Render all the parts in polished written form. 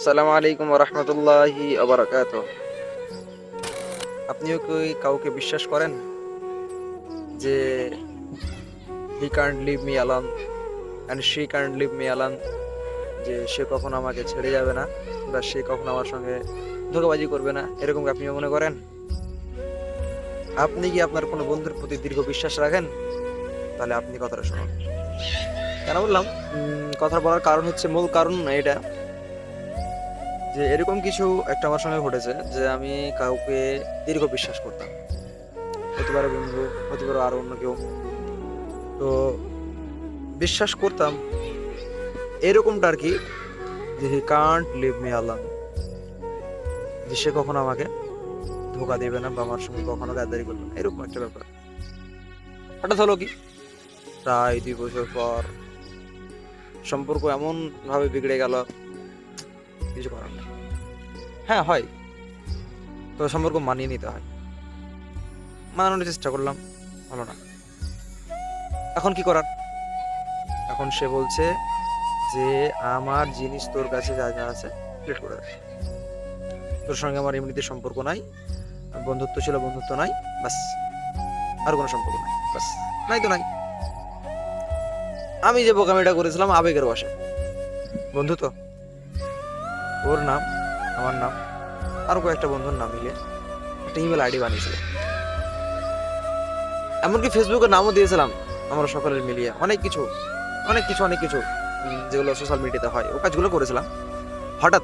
আসসালামু আলাইকুম ওয়া রাহমাতুল্লাহি ওয়া বারাকাতুহু। আপনিও কি কাউকে বিশ্বাস করেন যে he can't leave me alone and she can't leave me alone, যে সে কখনো আমাকে ছেড়ে যাবে না বা সে কখনো আমার সঙ্গে ধোঁকাবাজি করবে না, এরকম কি আপনিও মনে করেন? আপনি কি আপনার কোনো বন্ধুর প্রতি দীর্ঘ বিশ্বাস রাখেন? তাহলে আপনি কথাটা শুনুন। কেন বললাম কথা বলার কারণ হচ্ছে, মূল কারণ এটা যে এরকম কিছু একটা আমার সঙ্গে ঘটেছে যে আমি কাউকে দীর্ঘ বিশ্বাস করতাম, হতে পারে বন্ধু, হতে পারে আরো অন্য কেউ। তো বিশ্বাস করতাম এরকমটা আর কি, যে he can't leave me alone, যে সে কখনো আমাকে ধোকা দেবে না বা আমার সঙ্গে কখনো গাদ্দারি করবে না, এরকম একটা ব্যাপার। হঠাৎ হলো কি, প্রায় 2 বছর পর সম্পর্ক এমন ভাবে বিগড়ে গেল, কিছু করার নেই। হ্যাঁ হয়, তো সম্পর্ক মানিয়ে নিতে হয়। মানানোর চেষ্টা করলাম, হলো না। এখন কি করার? এখন সে বলছে যে আমার জিনিস তোর কাছে যা যা আছে ডিলিট করে দে, তোর সঙ্গে আমার এমনিতে সম্পর্ক নাই, বন্ধুত্ব ছিল বন্ধুত্ব নাই, বাস, আর কোনো সম্পর্ক নাই, বাস, নাই তো নাই। আমি যে বোকামিটা করেছিলাম আবেগের বশে, বন্ধু তো, ওর নাম, আমার নাম, আরো কয়েকটা বন্ধুর নাম মিলিয়ে একটা ইমেল আইডি বানিয়েছিল, এমনকি ফেসবুকের নামও দিয়েছিলাম আমরা সকলের মিলিয়ে, অনেক কিছু অনেক কিছু অনেক কিছু যেগুলো সোশ্যাল মিডিয়াতে হয়, ও কাজগুলো করেছিলাম। হঠাৎ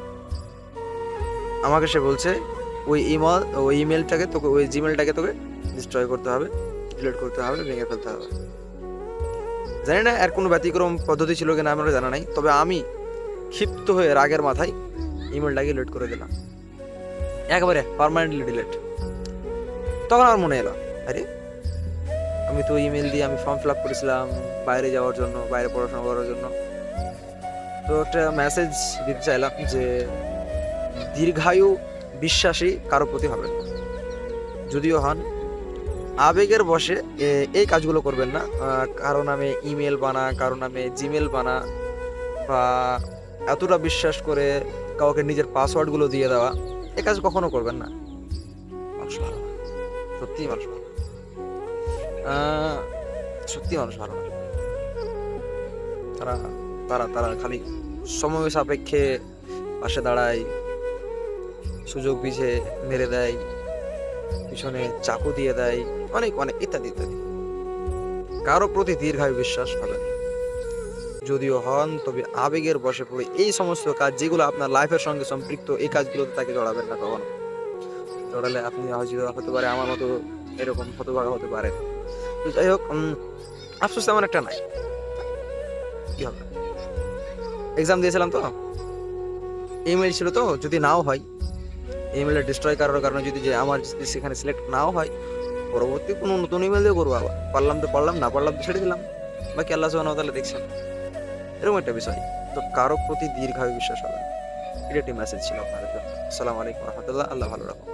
আমাকে সে বলছে ওই ইমেলটাকে তোকে, ওই জিমেলটাকে তোকে ডিস্ট্রয় করতে হবে, ডিলিট করতে হবে, ভেঙে ফেলতে হবে। জানি না এর কোনো ব্যতিক্রম পদ্ধতি ছিল কিনা, আমার জানা নাই, তবে আমি ক্ষিপ্ত হয়ে রাগের মাথায় ইমেলটাকে ডিলিট করে দিলাম, একেবারে পার্মানেন্টলি ডিলিট। তখন আমার মনে এলো, আরে আমি তো ইমেল দিয়ে আমি ফর্ম ফিল আপ করেছিলাম বাইরে যাওয়ার জন্য, বাইরে পড়াশোনা করার জন্য। তো একটা মেসেজ দিতে চাইলাম যে দীর্ঘায়ু বিশ্বাসী কারো প্রতি হবেন না, যদিও হন আবেগের বশে এই কাজগুলো করবেন না। কারো নামে ইমেল বানা, কারো নামে জিমেল বানা, বা এতটা বিশ্বাস করে কাউকে নিজের পাসওয়ার্ডগুলো দিয়ে দেওয়া, এই কাজ কখনো করবেন না। মানুষ ভালো না, সত্যিই মানুষ ভালো না। সত্যি মানুষ ভালো না। তারা তারা তারা খালি সময় সাপেক্ষে পাশে দাঁড়ায়, সুযোগ বুঝে মেরে দেয়, পিছনে চাকু দিয়ে দেয়, অনেক অনেক ইত্যাদি ইত্যাদি। কারো প্রতি দীর্ঘায়ু বিশ্বাস হবে না, যদিও হন তবে আবেগের বশে পড়ে এই সমস্ত কাজ যেগুলো আপনার লাইফের সঙ্গে সম্পৃক্ত, এই কাজগুলোতে তাকে জড়াবেন না কখনো। জড়ালে আপনি হতে পারে আমার মতো এরকম হতভাগা হতে পারেন। তো যাই হোক, আফসোস তেমন একটা নাই, কি হবে, এক্সাম দিয়েছিলাম তো, ইমেল ছিল তো, যদি নাও হয় ইমেলটা ডিস্ট্রয় করার কারণে, যদি যে আমার সেখানে সিলেক্ট নাও হয়, পরবর্তী কোনো নতুন ইমেল দিয়ে করবো আবার, পারলাম তো পারলাম, না পারলাম তো ছেড়ে দিলাম, বাকি আল্লাহ সুবহানাহু ওয়া তাআলা দেখছেন, এরকম একটা বিষয়। তো কারো প্রতি দীর্ঘায়ু বিশ্বাস হবে না। এটা একটি মেসেজ ছিল আপনাদের জন্য। আসসালামু আলাইকুম রহমতুল্লাহ, আল্লাহ ভালো রাখুন।